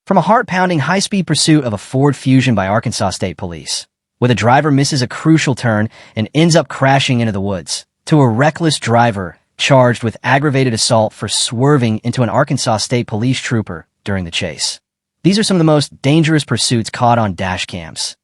From a heart-pounding high-speed pursuit of a Ford Fusion by Arkansas State Police, where the driver misses a crucial turn and ends up crashing into the woods, to a reckless driver charged with aggravated assault for swerving into an Arkansas State Police trooper during the chase. These are some of the most dangerous pursuits caught on dash cams.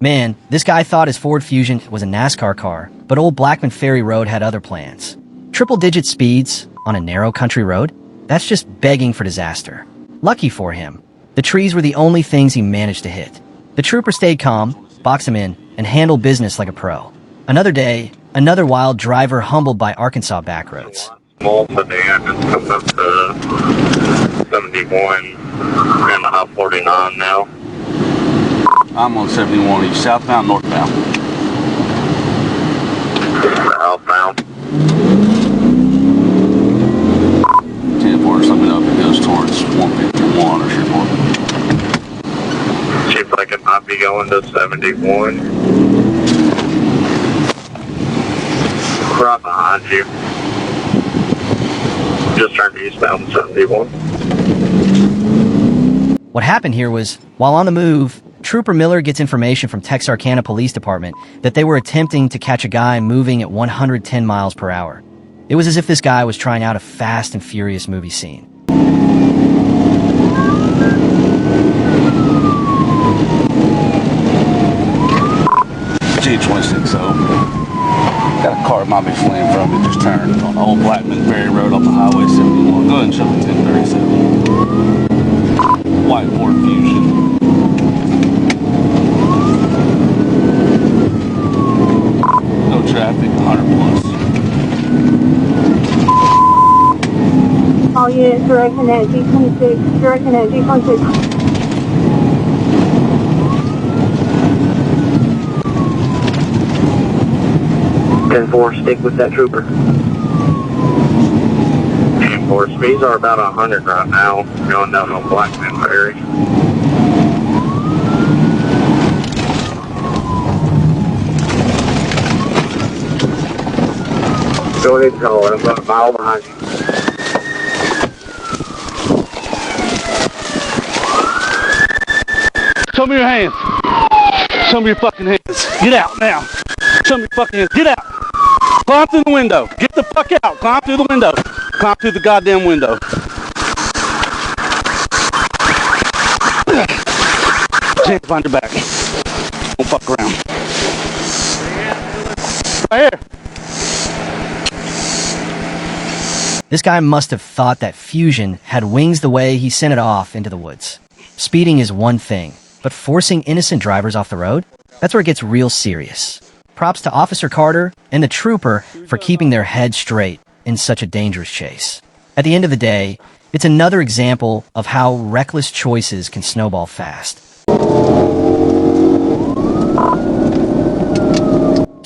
Man, this guy thought his Ford Fusion was a NASCAR car, but old Blackman Ferry Road had other plans. Triple-digit speeds on a narrow country road? That's just begging for disaster. Lucky for him, the trees were the only things he managed to hit. The trooper stayed calm, boxed him in, and handled business like a pro. Another day, another wild driver humbled by Arkansas backroads. Small sedan just comes up to 71, and I'm 49 now. I'm on 71. Are you southbound, northbound? Southbound. 10-4, something up, it goes towards 151 or something. Seems like it might be going to 71. Right behind you. Just turned eastbound 71. What happened here was, while on the move, Trooper Miller gets information from Texarkana Police Department that they were attempting to catch a guy moving at 110 miles per hour. It was as if this guy was trying out a Fast and Furious movie scene. G26, got a car might be fleeing from me, just turned on Old Blackman Ferry Road off the Highway 71. Go ahead and show me 1037. White Ford Fusion. No traffic, 100 plus. All units directing at G26, directing at G26. 10-4, stick with that trooper. 10-4, speeds are about 100 right now, going down on Blackman Ferry. Go ahead and call it. I'm about a mile behind you. Show me your hands. Show me your fucking hands. Get out now. Show me your fucking hands. Get out. Climb through the window. Get the fuck out. Climb through the window. Climb through the goddamn window. Hands behind your back. Don't fuck around. Right here. This guy must have thought that Fusion had wings the way he sent it off into the woods. Speeding is one thing, but forcing innocent drivers off the road? That's where it gets real serious. Props to Officer Carter and the trooper for keeping their head straight in such a dangerous chase. At the end of the day, it's another example of how reckless choices can snowball fast.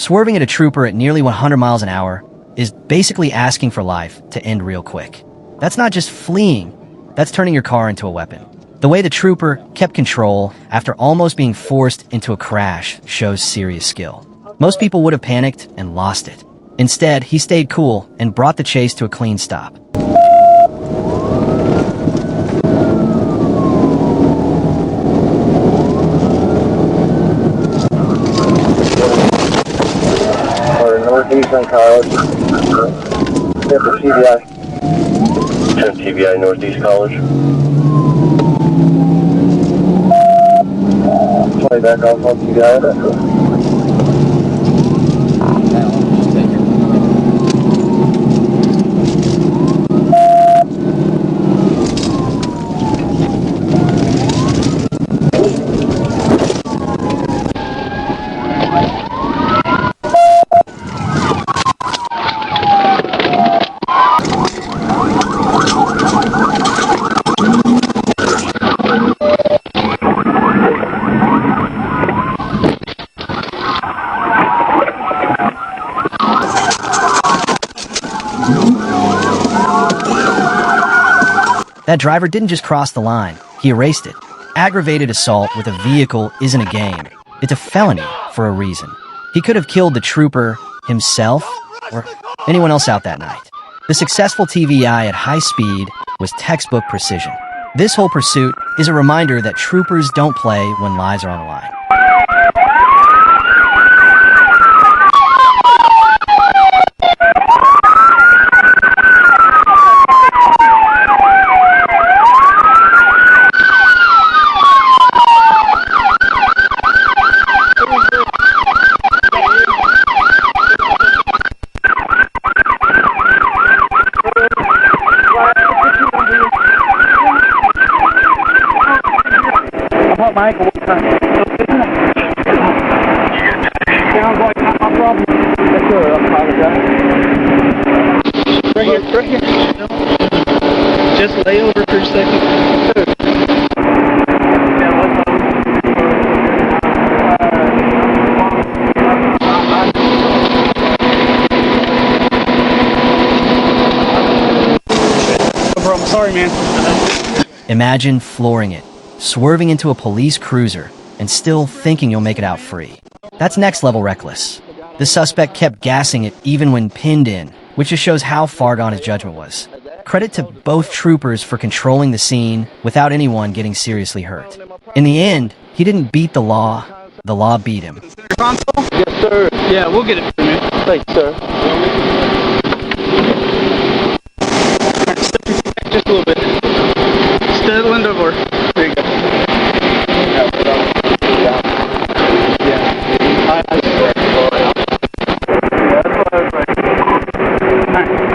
Swerving at a trooper at nearly 100 miles an hour is basically asking for life to end real quick. That's not just fleeing, that's turning your car into a weapon. The way the trooper kept control after almost being forced into a crash shows serious skill. Most people would have panicked and lost it. Instead, he stayed cool and brought the chase to a clean stop. Northeast on College. TBI. 10 TBI Northeast College. Play back off on TBI. That driver didn't just cross the line, he erased it. Aggravated assault with a vehicle isn't a game. It's a felony for a reason. He could have killed the trooper himself or anyone else out that night. The successful TVI at high speed was textbook precision. This whole pursuit is a reminder that troopers don't play when lives are on the line. My ankle one time. Sounds like not my problem. Yes, sir. I apologize. Right here. Just lay over for a second. Bro, I'm sorry, man. Imagine flooring it, swerving into a police cruiser, and still thinking you'll make it out free. That's next level reckless. The suspect kept gassing it even when pinned in, which just shows how far gone his judgment was. Credit to both troopers for controlling the scene without anyone getting seriously hurt. In the end, he didn't beat the law beat him. Console? Yes, sir. Yeah, we'll get it for you. Thanks, sir. Step your back just a little bit. Stay the window door. There you go.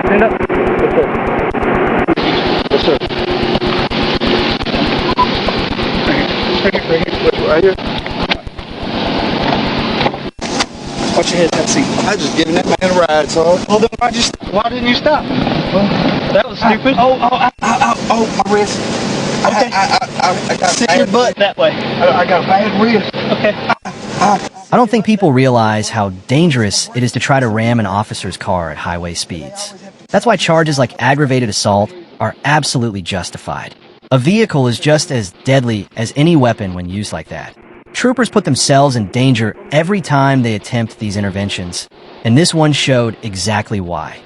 Stand up. Yes, sir. Right here. Watch your head, that seat. I was just giving that man a ride, so. Well, then why didn't you stop? Well, that was stupid. Oh, my wrist. Okay. I got Sit your butt that way. I got a bad wrist. Okay. I don't think people realize how dangerous it is to try to ram an officer's car at highway speeds. That's why charges like aggravated assault are absolutely justified. A vehicle is just as deadly as any weapon when used like that. Troopers put themselves in danger every time they attempt these interventions, and this one showed exactly why.